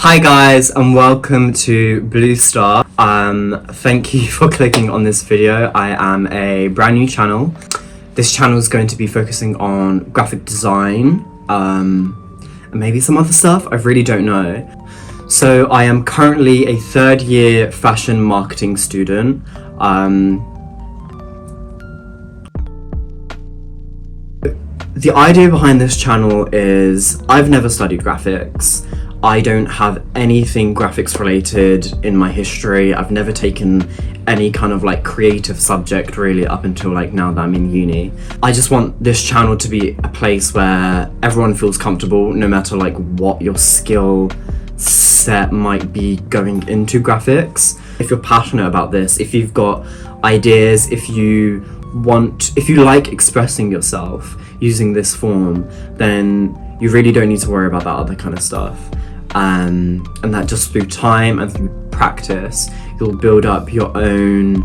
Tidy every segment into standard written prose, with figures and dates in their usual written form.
Hi guys and welcome to Blue Star. Thank you for clicking on this video. I am a brand new channel. This channel is going to be focusing on graphic design and maybe some other stuff. I really don't know. So I am currently a third year fashion marketing student. The idea behind this channel is I've never studied graphics. I don't have anything graphics related in my history. I've never taken any kind of like creative subject really up until like now that I'm in uni. I just want this channel to be a place where everyone feels comfortable no matter like what your skill set might be going into graphics. If you're passionate about this, if you've got ideas, if you like expressing yourself using this form, then you really don't need to worry about that other kind of stuff. And that just through time and through practice, you'll build up your own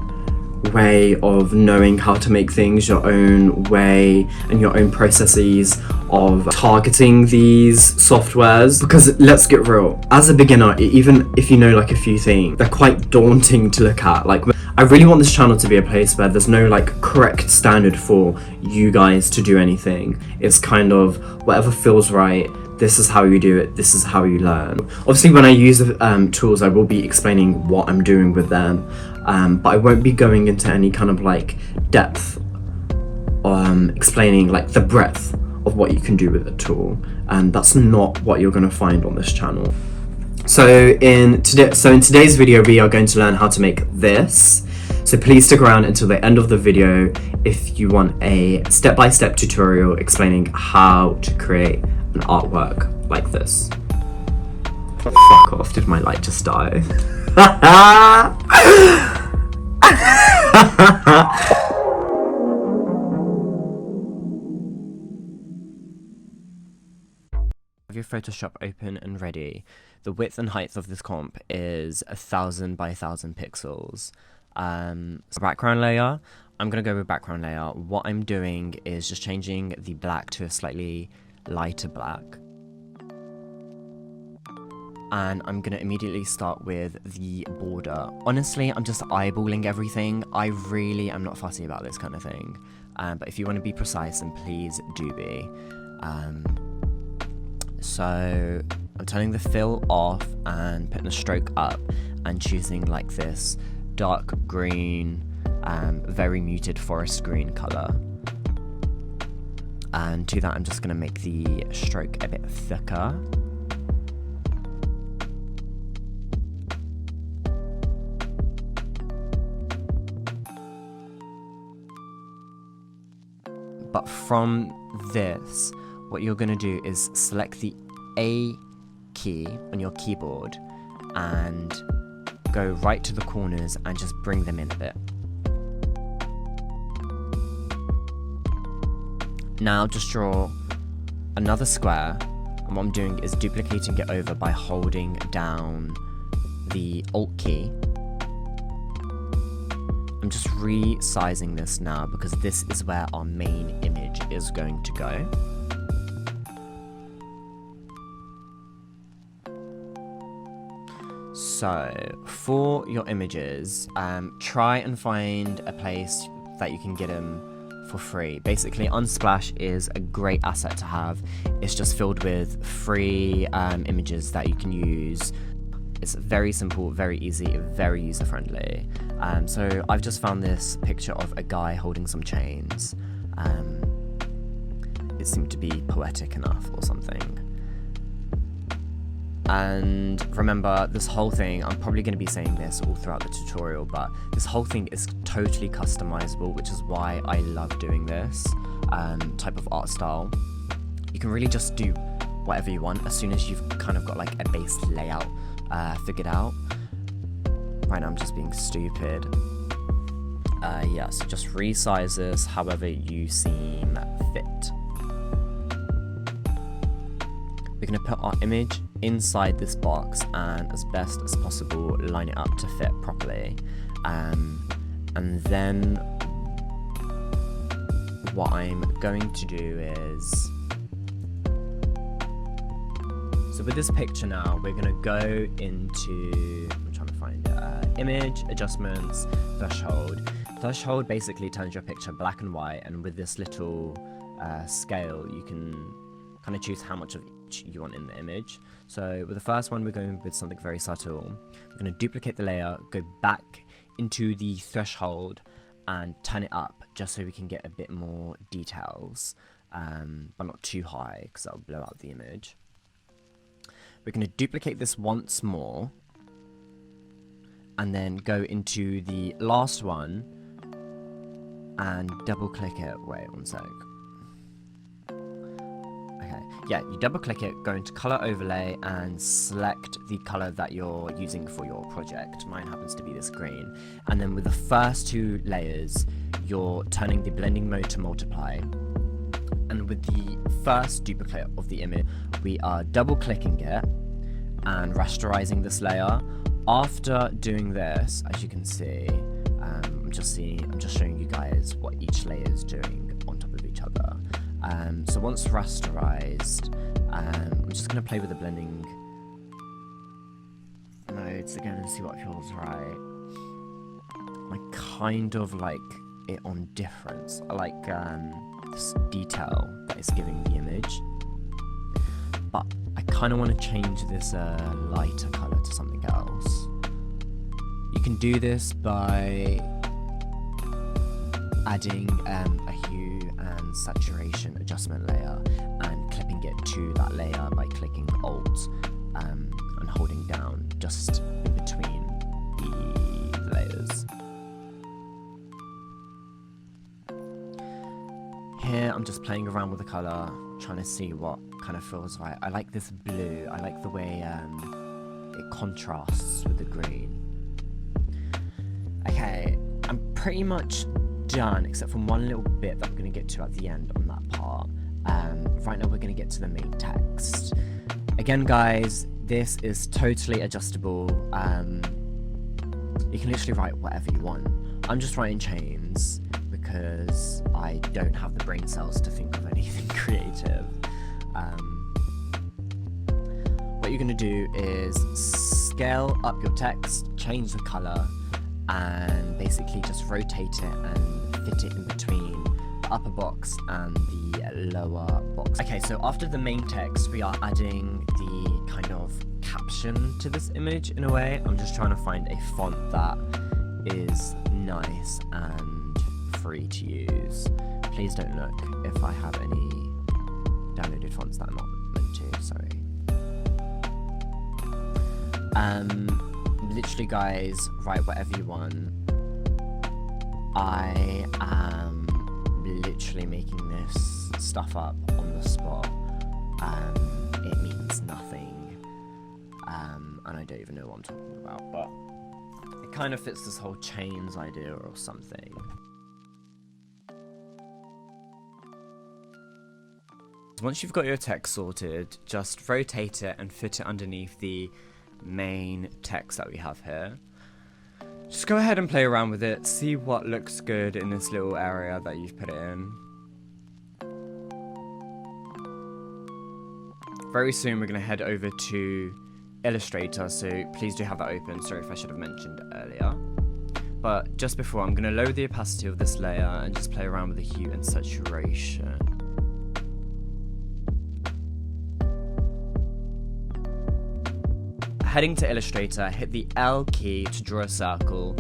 way of knowing how to make things, your own way and your own processes of targeting these softwares. Because let's get real, as a beginner, even if you know like a few things, they're quite daunting to look at. Like, I really want this channel to be a place where there's no like correct standard for you guys to do anything. It's kind of whatever feels right. This is how you do it, this is how you learn. Obviously when I use the tools, I will be explaining what I'm doing with them, but I won't be going into any kind of like depth, explaining like the breadth of what you can do with a tool, and that's not what you're going to find on this channel. So in today's video we are going to learn how to make this. So please stick around until the end of the video if you want a step-by-step tutorial explaining how to create an artwork like this. Fuck off, did my light just die? Have your Photoshop open and ready. The width and height of this comp is 1000 by 1000 pixels. Background layer, I'm gonna go with background layer. What I'm doing is just changing the black to a slightly lighter black, and I'm gonna immediately start with the border. Honestly, I'm just eyeballing everything. I really am not fussy about this kind of thing, but if you want to be precise, then please do be. So I'm turning the fill off and putting the stroke up and choosing like this dark green, very muted forest green color. And to that I'm just going to make the stroke a bit thicker. But from this, what you're going to do is select the A key on your keyboard and go right to the corners and just bring them in a bit. Now just draw another square, and what I'm doing is duplicating it over by holding down the Alt key. I'm just resizing this now because this is where our main image is going to go. So for your images, try and find a place that you can get them for free. Basically, Unsplash is a great asset to have. It's just filled with free images that you can use. It's very simple, very easy, very user-friendly. So I've just found this picture of a guy holding some chains. It seemed to be poetic enough or something. And remember, this whole thing, I'm probably going to be saying this all throughout the tutorial, but this whole thing is totally customizable, which is why I love doing this type of art style. You can really just do whatever you want as soon as you've kind of got like a base layout figured out. Right now I'm just being stupid. Yeah, so just resize this however you seem fit. We're going to put our image inside this box and as best as possible line it up to fit properly. And then what I'm going to do is So with this picture now, we're going to go into, I'm trying to find image, adjustments, threshold. Threshold basically turns your picture black and white, and with this little scale, you can kind of choose how much of each you want in the image. So with the first one, we're going with something very subtle. We're going to duplicate the layer, go back into the threshold, and turn it up just so we can get a bit more details, but not too high because that'll blow out the image. We're going to duplicate this once more and then go into the last one and double click it. Wait one sec. Okay, yeah, you double click it, go into color overlay and select the color that you're using for your project. Mine happens to be this green. And then with the first two layers, you're turning the blending mode to multiply. And with the first duplicate of the image, we are double clicking it and rasterizing this layer. After doing this, as you can see, I'm just showing you guys what each layer is doing on top of each other. So once rasterized, I'm just going to play with the blending modes again and see what feels right. I kind of like it on difference. I like this detail that it's giving the image, but I kind of want to change this lighter color to something else. You can do this by adding a hue and saturation adjustment layer and clipping it to that layer by clicking Alt and holding down just in between the layers. Here I'm just playing around with the color, trying to see what kind of feels right. I like this blue. I like the way it contrasts with the green. Okay, I'm pretty much done except for one little bit that I'm going to get to at the end on that part. Right now we're going to get to the main text. Again guys, this is totally adjustable. You can literally write whatever you want. I'm just writing chains because I don't have the brain cells to think of anything creative. What you're going to do is scale up your text, change the color, and basically just rotate it and fit it in between the upper box and the lower box. Okay, so after the main text, we are adding the kind of caption to this image in a way. I'm just trying to find a font that is nice and free to use. Please don't look if I have any downloaded fonts that I'm not meant to, sorry. Literally guys, write whatever you want. I am literally making this stuff up on the spot. It means nothing, and I don't even know what I'm talking about, but it kind of fits this whole chains idea or something. Once you've got your text sorted, just rotate it and fit it underneath the main text that we have here. Just go ahead and play around with it, see what looks good in this little area that you've put it in. Very soon we're going to head over to Illustrator, so please do have that open. Sorry if I should have mentioned earlier. But just before, I'm going to lower the opacity of this layer and just play around with the hue and saturation. Heading to Illustrator, hit the L key to draw a circle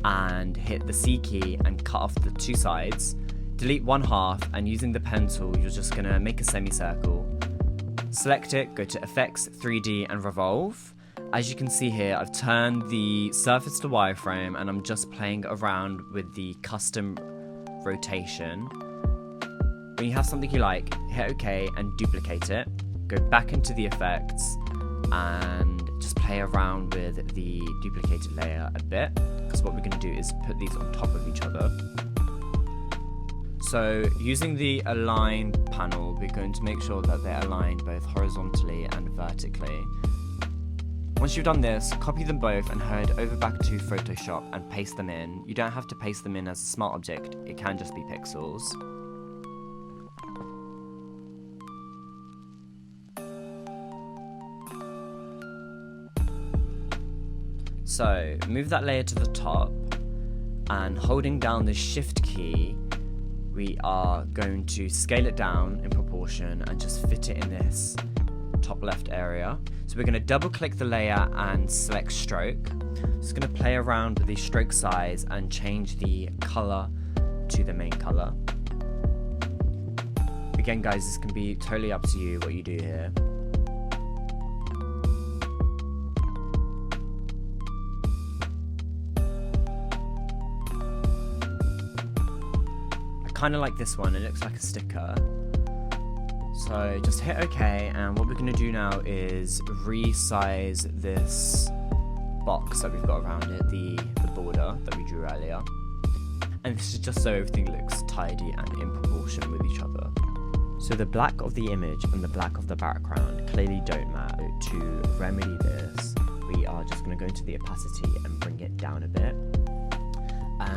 and hit the C key and cut off the two sides. Delete one half, and using the pen tool, you're just gonna make a semicircle. Select it, go to Effects, 3D and Revolve. As you can see here, I've turned the surface to wireframe and I'm just playing around with the custom rotation. When you have something you like, hit OK and duplicate it. Go back into the effects and just play around with the duplicated layer a bit, because what we're going to do is put these on top of each other. So using the align panel, we're going to make sure that they're aligned both horizontally and vertically. Once you've done this, copy them both and head over back to Photoshop and paste them in. You don't have to paste them in as a smart object, it can just be pixels. So move that layer to the top, and holding down the shift key, we are going to scale it down in proportion and just fit it in this top left area. So we're going to double click the layer and select stroke. Just going to play around with the stroke size and change the color to the main color. Again guys, this can be totally up to you what you do here. I kind of like this one, it looks like a sticker. So just hit OK, and what we're going to do now is resize this box that we've got around it, the border that we drew earlier. And this is just so everything looks tidy and in proportion with each other. So the black of the image and the black of the background clearly don't match. To remedy this, we are just going to go into the opacity and bring it down a bit.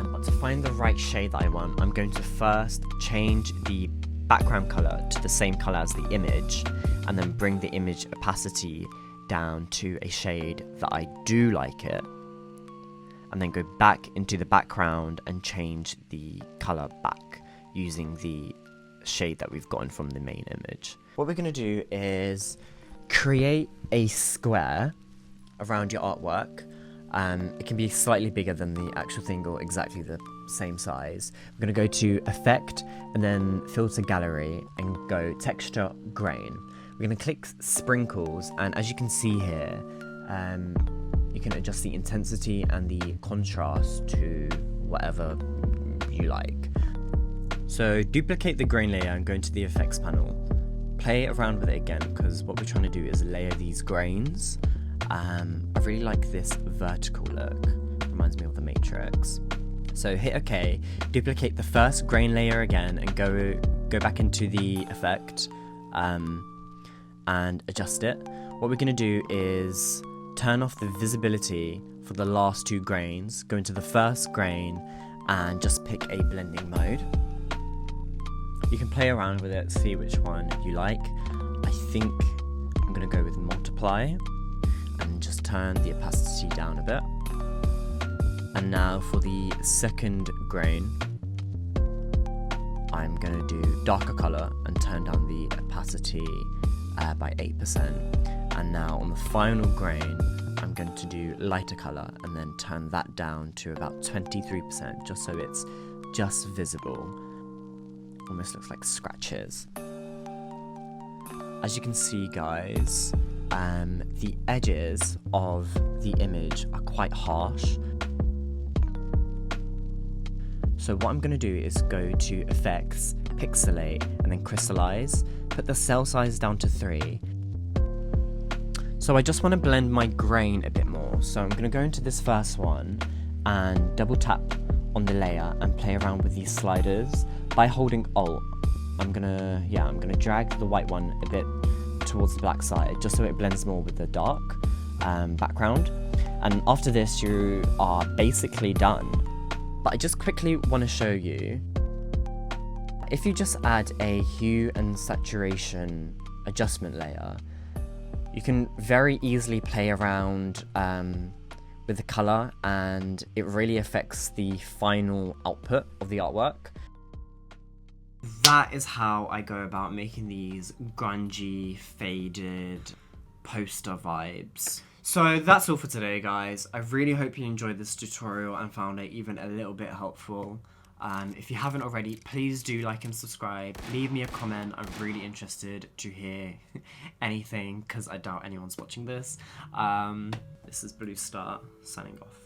But to find the right shade that I want, I'm going to first change the background color to the same color as the image, and then bring the image opacity down to a shade that I do like it, and then go back into the background and change the color back using the shade that we've gotten from the main image. What we're going to do is create a square around your artwork. It can be slightly bigger than the actual thing or exactly the same size. We're going to go to Effect and then Filter Gallery and go Texture Grain. We're going to click Sprinkles, and as you can see here, you can adjust the intensity and the contrast to whatever you like. So duplicate the grain layer and go into the effects panel. Play around with it again, because what we're trying to do is layer these grains. I really like this vertical look, reminds me of the Matrix. So hit OK, duplicate the first grain layer again and go back into the effect and adjust it. What we're going to do is turn off the visibility for the last two grains, go into the first grain and just pick a blending mode. You can play around with it, see which one you like. I think I'm going to go with multiply and just turn the opacity down a bit. And now for the second grain, I'm going to do darker color and turn down the opacity by 8%. And now on the final grain, I'm going to do lighter color and then turn that down to about 23%, just so it's just visible. Almost looks like scratches. As you can see guys, the edges of the image are quite harsh. So what I'm going to do is go to Effects, Pixelate, and then Crystallize. Put the cell size down to 3. So I just want to blend my grain a bit more. So I'm going to go into this first one and double tap on the layer and play around with these sliders by holding Alt. I'm gonna drag the white one a bit towards the black side, just so it blends more with the dark background. And after this, you are basically done. But I just quickly want to show you, if you just add a hue and saturation adjustment layer, you can very easily play around with the color, and it really affects the final output of the artwork. That is how I go about making these grungy, faded poster vibes. So that's all for today guys. I really hope you enjoyed this tutorial and found it even a little bit helpful. If you haven't already, please do like and subscribe. Leave me a comment. I'm really interested to hear anything, because I doubt anyone's watching this. This is Blue Star signing off.